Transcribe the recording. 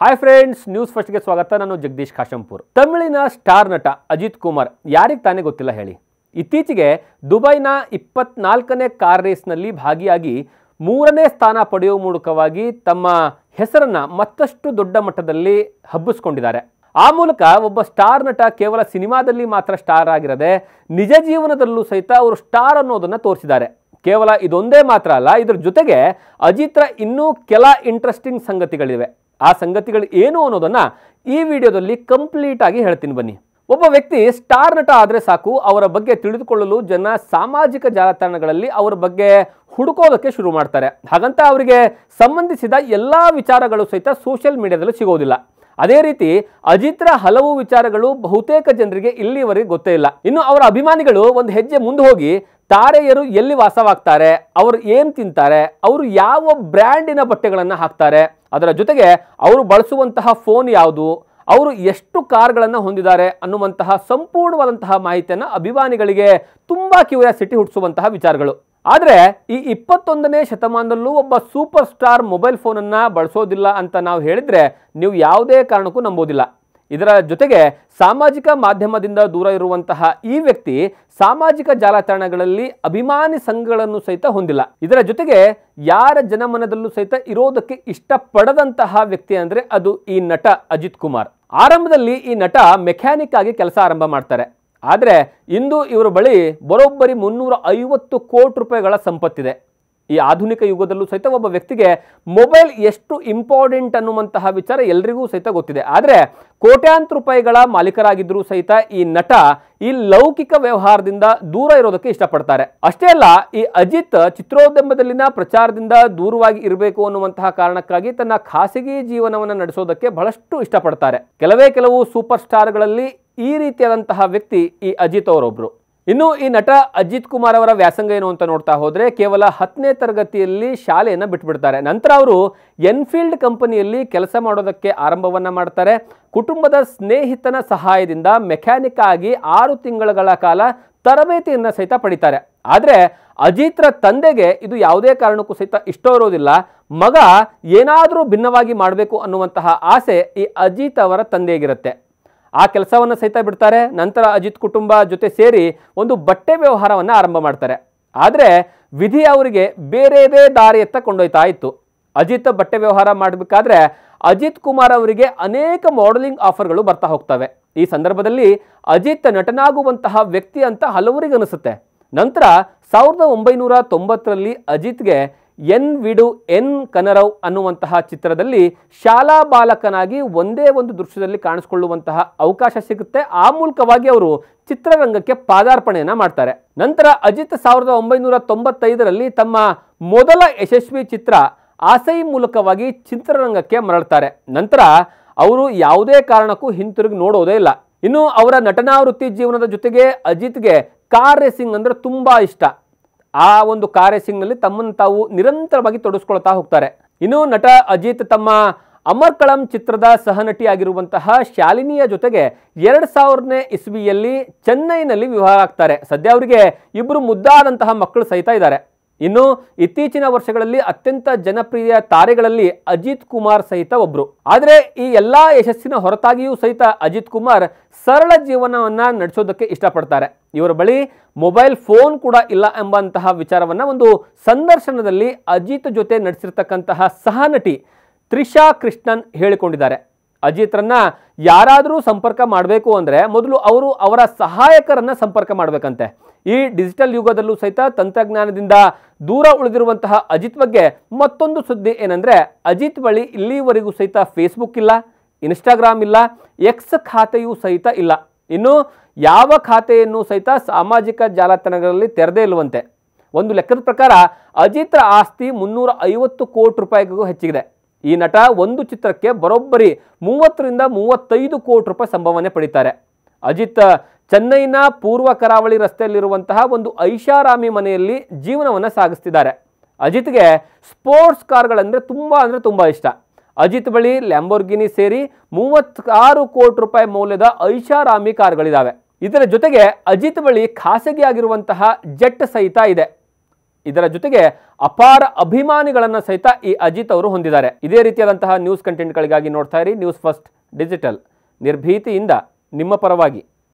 Hi friends, news ಫಸ್ಟ್ಗೆ ಸ್ವಾಗತ. ನಾನು ಜಗದೀಶ್ ಕಾಶಂಪುರ್. ತಮಿಳಿನ ಸ್ಟಾರ್ ನಟ ಅಜಿತ್ ಕುಮಾರ್ ಯಾರಿಗೆ ತಾನೇ ಗೊತ್ತಿಲ್ಲ ಹೇಳಿ. ಇತ್ತೀಚೆಗೆ ದುಬೈನ 24ನೇ ಕಾರ್ ರೇಸ್ನಲ್ಲಿ ಭಾಗಿಯಾಗಿ 3ನೇ ಸ್ಥಾನ ಪಡೆಯುವ ಮೂಲಕವಾಗಿ ತಮ್ಮ ಹೆಸರನ್ನು ಮತ್ತಷ್ಟು ದೊಡ್ಡ ಮಟ್ಟದಲ್ಲಿ ಹಬ್ಬಿಸ್ಕೊಂಡಿದ್ದಾರೆ. ಆ ಮೂಲಕ ಒಬ್ಬ ಸ್ಟಾರ್ ನಟ ಕೇವಲ ಸಿನಿಮಾದಲ್ಲಿ ಮಾತ್ರ ಸ್ಟಾರ್ ಆಗಿರದೆ ನಿಜ ಜೀವನದಲ್ಲೂ ಸಹಿತ ಅವರು ಸ್ಟಾರ್ ಅನ್ನೋದನ್ನು ತೋರಿಸಿದ್ದಾರೆ. ಕೇವಲ ಇದೊಂದೇ ಮಾತ್ರ ಅಲ್ಲ, ಇದರ ಜೊತೆಗೆ ಅಜಿತ್ರ ಇನ್ನೂ ಕೆಲ ಇಂಟ್ರೆಸ್ಟಿಂಗ್ ಸಂಗತಿಗಳಿವೆ. ಆ ಸಂಗತಿಗಳು ಏನು ಅನ್ನೋದನ್ನು ಈ ವಿಡಿಯೋದಲ್ಲಿ ಕಂಪ್ಲೀಟ್ ಆಗಿ ಹೇಳ್ತೀನಿ ಬನ್ನಿ. ಒಬ್ಬ ವ್ಯಕ್ತಿ ಸ್ಟಾರ್ ನಟ ಆದರೆ ಸಾಕು, ಅವರ ಬಗ್ಗೆ ತಿಳಿದುಕೊಳ್ಳಲು ಜನ ಸಾಮಾಜಿಕ ಜಾಲತಾಣಗಳಲ್ಲಿ ಅವರ ಬಗ್ಗೆ ಹುಡುಕೋದಕ್ಕೆ ಶುರು ಮಾಡ್ತಾರೆ. ಹಾಗಂತ ಅವರಿಗೆ ಸಂಬಂಧಿಸಿದ ಎಲ್ಲ ವಿಚಾರಗಳು ಸಹಿತ ಸೋಷಿಯಲ್ ಮೀಡಿಯಾದಲ್ಲಿ ಸಿಗೋದಿಲ್ಲ. ಅದೇ ರೀತಿ ಅಜಿತ್ರ ಹಲವು ವಿಚಾರಗಳು ಬಹುತೇಕ ಜನರಿಗೆ ಇಲ್ಲಿವರೆಗೆ ಗೊತ್ತೇ ಇಲ್ಲ. ಇನ್ನು ಅವರ ಅಭಿಮಾನಿಗಳು ಒಂದು ಹೆಜ್ಜೆ ಮುಂದೆ ಹೋಗಿ ತಾರೆಯರು ಎಲ್ಲಿ ವಾಸವಾಗ್ತಾರೆ, ಅವರು ಏನು ತಿಂತಾರೆ, ಅವರು ಯಾವ ಬ್ರ್ಯಾಂಡಿನ ಬಟ್ಟೆಗಳನ್ನು ಹಾಕ್ತಾರೆ, ಅದರ ಜೊತೆಗೆ ಅವರು ಬಳಸುವಂತಹ ಫೋನ್ ಯಾವುದು, ಅವರು ಎಷ್ಟು ಕಾರ್ಗಳನ್ನು ಹೊಂದಿದ್ದಾರೆ ಅನ್ನುವಂತಹ ಸಂಪೂರ್ಣವಾದಂತಹ ಮಾಹಿತಿಯನ್ನು ಅಭಿಮಾನಿಗಳಿಗೆ ತುಂಬ ಕ್ಯೂರಿಯಾಸಿಟಿ ಹುಟ್ಟಿಸುವಂತಹ ವಿಚಾರಗಳು. ಆದರೆ ಈ 21ನೇ ಶತಮಾನದಲ್ಲೂ ಒಬ್ಬ ಸೂಪರ್ ಸ್ಟಾರ್ ಮೊಬೈಲ್ ಫೋನನ್ನು ಬಳಸೋದಿಲ್ಲ ಅಂತ ನಾವು ಹೇಳಿದರೆ ನೀವು ಯಾವುದೇ ಕಾರಣಕ್ಕೂ ನಂಬೋದಿಲ್ಲ. ಇದರ ಜೊತೆಗೆ ಸಾಮಾಜಿಕ ಮಾಧ್ಯಮದಿಂದ ದೂರ ಇರುವಂತಹ ಈ ವ್ಯಕ್ತಿ ಸಾಮಾಜಿಕ ಜಾಲತಾಣಗಳಲ್ಲಿ ಅಭಿಮಾನಿ ಸಂಘಗಳನ್ನು ಸಹಿತ ಹೊಂದಿಲ್ಲ. ಇದರ ಜೊತೆಗೆ ಯಾರ ಜನಮನದಲ್ಲೂ ಸಹಿತ ಇರೋದಕ್ಕೆ ಇಷ್ಟಪಡದಂತಹ ವ್ಯಕ್ತಿ ಅಂದರೆ ಅದು ಈ ನಟ ಅಜಿತ್ ಕುಮಾರ್. ಆರಂಭದಲ್ಲಿ ಈ ನಟ ಮೆಕ್ಯಾನಿಕ್ ಆಗಿ ಕೆಲಸ ಆರಂಭ ಮಾಡ್ತಾರೆ. ಆದರೆ ಇಂದು ಇವರ ಬಳಿ ಬರೋಬ್ಬರಿ 350 ಕೋಟಿ ರೂಪಾಯಿಗಳ ಸಂಪತ್ತಿದೆ. ಈ ಆಧುನಿಕ ಯುಗದಲ್ಲೂ ಸಹಿತ ಒಬ್ಬ ವ್ಯಕ್ತಿಗೆ ಮೊಬೈಲ್ ಎಷ್ಟು ಇಂಪಾರ್ಟೆಂಟ್ ಅನ್ನುವಂತಹ ವಿಚಾರ ಎಲ್ರಿಗೂ ಸಹಿತ ಗೊತ್ತಿದೆ. ಆದರೆ ಕೋಟ್ಯಾಂತರ ರೂಪಾಯಿಗಳ ಮಾಲೀಕರಾಗಿದ್ದರೂ ಸಹಿತ ಈ ನಟ ಈ ಲೌಕಿಕ ವ್ಯವಹಾರದಿಂದ ದೂರ ಇರೋದಕ್ಕೆ ಇಷ್ಟಪಡ್ತಾರೆ. ಅಷ್ಟೇ ಅಲ್ಲ, ಈ ಅಜಿತ್ ಚಿತ್ರೋದ್ಯಮದಲ್ಲಿನ ಪ್ರಚಾರದಿಂದ ದೂರವಾಗಿ ಇರಬೇಕು ಅನ್ನುವಂತಹ ಕಾರಣಕ್ಕಾಗಿ ತನ್ನ ಖಾಸಗಿ ಜೀವನವನ್ನು ನಡೆಸೋದಕ್ಕೆ ಬಹಳಷ್ಟು ಇಷ್ಟಪಡ್ತಾರೆ. ಕೆಲವು ಸೂಪರ್ ಸ್ಟಾರ್ಗಳಲ್ಲಿ ಈ ರೀತಿಯಾದಂತಹ ವ್ಯಕ್ತಿ ಈ ಅಜಿತ್ ಅವರೊಬ್ರು. ಇನ್ನು ಈ ನಟ ಅಜಿತ್ ಕುಮಾರ್ ಅವರ ವ್ಯಾಸಂಗ ಏನು ಅಂತ ನೋಡ್ತಾ ಹೋದರೆ ಕೇವಲ 10ನೇ ತರಗತಿಯಲ್ಲಿ ಶಾಲೆಯನ್ನು ಬಿಟ್ಬಿಡ್ತಾರೆ. ನಂತರ ಅವರು ಎನ್ಫೀಲ್ಡ್ ಕಂಪನಿಯಲ್ಲಿ ಕೆಲಸ ಮಾಡೋದಕ್ಕೆ ಆರಂಭವನ್ನು ಮಾಡ್ತಾರೆ. ಕುಟುಂಬದ ಸ್ನೇಹಿತನ ಸಹಾಯದಿಂದ ಮೆಕ್ಯಾನಿಕ್ ಆಗಿ 6 ತಿಂಗಳ ಕಾಲ ತರಬೇತಿಯನ್ನು ಸಹಿತ ಪಡಿತಾರೆ. ಆದರೆ ಅಜಿತ್ರ ತಂದೆಗೆ ಇದು ಯಾವುದೇ ಕಾರಣಕ್ಕೂ ಸಹಿತ ಇಷ್ಟ ಇರೋದಿಲ್ಲ. ಮಗ ಏನಾದರೂ ಭಿನ್ನವಾಗಿ ಮಾಡಬೇಕು ಅನ್ನುವಂತಹ ಆಸೆ ಈ ಅಜಿತ್ ಅವರ ತಂದೆಗಿರುತ್ತೆ. ಆ ಕೆಲಸವನ್ನು ಸಹಿತ ಬಿಡ್ತಾರೆ. ನಂತರ ಅಜಿತ್ ಕುಟುಂಬ ಜೊತೆ ಸೇರಿ ಒಂದು ಬಟ್ಟೆ ವ್ಯವಹಾರವನ್ನು ಆರಂಭ ಮಾಡ್ತಾರೆ. ಆದರೆ ವಿಧಿ ಅವರಿಗೆ ಬೇರೆದೇ ದಾರಿಯತ್ತ ಕೊಂಡೊಯ್ತಾ ಇತ್ತು. ಅಜಿತ್ ಬಟ್ಟೆ ವ್ಯವಹಾರ ಮಾಡಬೇಕಾದ್ರೆ ಅಜಿತ್ ಕುಮಾರ್ ಅವರಿಗೆ ಅನೇಕ ಮಾಡೆಲಿಂಗ್ ಆಫರ್ಗಳು ಬರ್ತಾ ಹೋಗ್ತವೆ. ಈ ಸಂದರ್ಭದಲ್ಲಿ ಅಜಿತ್ ನಟನಾಗುವಂತಹ ವ್ಯಕ್ತಿ ಅಂತ ಹಲವರಿಗೆ ಅನಿಸುತ್ತೆ. ನಂತರ 1990ರಲ್ಲಿ ಅಜಿತ್ಗೆ ಎನ್ ವಿಡು ಎನ್ ಕನರವ್ ಅನ್ನುವಂತಹ ಚಿತ್ರದಲ್ಲಿ ಶಾಲಾ ಬಾಲಕನಾಗಿ ಒಂದೇ ಒಂದು ದೃಶ್ಯದಲ್ಲಿ ಕಾಣಿಸಿಕೊಳ್ಳುವಂತಹ ಅವಕಾಶ ಸಿಗುತ್ತೆ. ಆ ಮೂಲಕವಾಗಿ ಅವರು ಚಿತ್ರರಂಗಕ್ಕೆ ಪಾದಾರ್ಪಣೆಯನ್ನು ಮಾಡ್ತಾರೆ. ನಂತರ ಅಜಿತ್ 1995ರಲ್ಲಿ ತಮ್ಮ ಮೊದಲ ಯಶಸ್ವಿ ಚಿತ್ರ ಆಸೈ ಮೂಲಕವಾಗಿ ಚಿತ್ರರಂಗಕ್ಕೆ ಮರಳ್ತಾರೆ. ನಂತರ ಅವರು ಯಾವುದೇ ಕಾರಣಕ್ಕೂ ಹಿಂತಿರುಗಿ ನೋಡೋದೇ ಇಲ್ಲ. ಇನ್ನು ಅವರ ನಟನಾ ವೃತ್ತಿ ಜೀವನದ ಜೊತೆಗೆ ಅಜಿತ್ಗೆ ಕಾರ್ ರೇಸಿಂಗ್ ಅಂದರೆ ತುಂಬ ಇಷ್ಟ. ಆ ಒಂದು ಕಾರ್ ರೇಸಿಂಗ್ನಲ್ಲಿ ತಮ್ಮನ್ನು ತಾವು ನಿರಂತರವಾಗಿ ತೊಡಗಿಸ್ಕೊಳ್ತಾ ಹೋಗ್ತಾರೆ. ಇನ್ನು ನಟ ಅಜಿತ್ ತಮ್ಮ ಅಮರ್ಕಳಂ ಚಿತ್ರದ ಸಹನಟಿಯಾಗಿರುವಂತಹ ಶಾಲಿನಿಯ ಜೊತೆಗೆ 2000ನೇ ಇಸ್ವಿಯಲ್ಲಿ ಚೆನ್ನೈನಲ್ಲಿ ವಿವಾಹ ಆಗ್ತಾರೆ. ಸದ್ಯ ಅವರಿಗೆ 2 ಮುದ್ದಾದಂತಹ ಮಕ್ಕಳು ಸಹಿತ ಇದ್ದಾರೆ. ಇನ್ನು ಇತ್ತೀಚಿನ ವರ್ಷಗಳಲ್ಲಿ ಅತ್ಯಂತ ಜನಪ್ರಿಯ ತಾರೆಗಳಲ್ಲಿ ಅಜಿತ್ ಕುಮಾರ್ ಸಹಿತ ಒಬ್ರು. ಆದರೆ ಈ ಎಲ್ಲ ಯಶಸ್ಸಿನ ಹೊರತಾಗಿಯೂ ಸಹಿತ ಅಜಿತ್ ಕುಮಾರ್ ಸರಳ ಜೀವನವನ್ನು ನಡೆಸೋದಕ್ಕೆ ಇಷ್ಟಪಡ್ತಾರೆ. ಇವರ ಬಳಿ ಮೊಬೈಲ್ ಫೋನ್ ಕೂಡ ಇಲ್ಲ ಎಂಬಂತಹ ವಿಚಾರವನ್ನು ಒಂದು ಸಂದರ್ಶನದಲ್ಲಿ ಅಜಿತ್ ಜೊತೆ ನಡೆಸಿರ್ತಕ್ಕಂತಹ ಸಹನಟಿ ತ್ರಿಷಾ ಕೃಷ್ಣನ್ ಹೇಳಿಕೊಂಡಿದ್ದಾರೆ. ಅಜಿತ್ರನ್ನ ಯಾರಾದರೂ ಸಂಪರ್ಕ ಮಾಡಬೇಕು ಅಂದರೆ ಮೊದಲು ಅವರು ಅವರ ಸಹಾಯಕರನ್ನ ಸಂಪರ್ಕ ಮಾಡಬೇಕಂತೆ. ಈ ಡಿಜಿಟಲ್ ಯುಗದಲ್ಲೂ ಸಹಿತ ತಂತ್ರಜ್ಞಾನದಿಂದ ದೂರ ಉಳಿದಿರುವಂತಹ ಅಜಿತ್ ಬಗ್ಗೆ ಮತ್ತೊಂದು ಸುದ್ದಿ ಏನಂದರೆ ಅಜಿತ್ ಬಳಿ ಇಲ್ಲಿವರೆಗೂ ಸಹಿತ ಫೇಸ್ಬುಕ್ ಇಲ್ಲ, ಇನ್ಸ್ಟಾಗ್ರಾಮ್ ಇಲ್ಲ, ಎಕ್ಸ್ ಖಾತೆಯೂ ಸಹಿತ ಇಲ್ಲ. ಇನ್ನು ಯಾವ ಖಾತೆಯನ್ನು ಸಹಿತ ಸಾಮಾಜಿಕ ಜಾಲತಾಣಗಳಲ್ಲಿ ತೆರೆದೇ ಇಲ್ಲವಂತೆ. ಒಂದು ಲೆಕ್ಕದ ಪ್ರಕಾರ ಅಜಿತ್ರ ಆಸ್ತಿ 350 ಕೋಟಿ ರೂಪಾಯಿಗೂ ಹೆಚ್ಚಿದೆ. ಈ ನಟ ಒಂದು ಚಿತ್ರಕ್ಕೆ ಬರೋಬ್ಬರಿ 30ರಿಂದ 35 ಕೋಟಿ ರೂಪಾಯಿ ಸಂಭಾವನೆ ಪಡಿತಾರೆ. ಅಜಿತ್ ಚೆನ್ನೈನ ಪೂರ್ವ ಕರಾವಳಿ ರಸ್ತೆಯಲ್ಲಿರುವಂತಹ ಒಂದು ಐಷಾರಾಮಿ ಮನೆಯಲ್ಲಿ ಜೀವನವನ್ನು ಸಾಗಿಸ್ತಿದ್ದಾರೆ. ಅಜಿತ್ಗೆ ಸ್ಪೋರ್ಟ್ಸ್ ಕಾರ್ಗಳಂದರೆ ತುಂಬ ಇಷ್ಟ. ಅಜಿತ್ ಬಳಿ ಲ್ಯಾಂಬೋರ್ಗಿನಿ ಸೇರಿ 36 ಕೋಟಿ ರೂಪಾಯಿ ಮೌಲ್ಯದ ಐಷಾರಾಮಿ ಕಾರ್ಗಳಿದ್ದಾವೆ. ಇದರ ಜೊತೆಗೆ ಅಜಿತ್ ಬಳಿ ಖಾಸಗಿಯಾಗಿರುವಂತಹ ಜೆಟ್ ಸಹಿತ ಇದೆ. ಇದರ ಜೊತೆಗೆ ಅಪಾರ ಅಭಿಮಾನಿಗಳನ್ನು ಸಹಿತ ಈ ಅಜಿತ್ ಅವರು ಹೊಂದಿದ್ದಾರೆ. ಇದೇ ರೀತಿಯಾದಂತಹ ನ್ಯೂಸ್ ಕಂಟೆಂಟ್ಗಳಿಗಾಗಿ ನೋಡ್ತಾ ಇರಿ ನ್ಯೂಸ್ ಫಸ್ಟ್ ಡಿಜಿಟಲ್, ನಿರ್ಭೀತಿಯಿಂದ ನಿಮ್ಮ ಪರವಾಗಿ.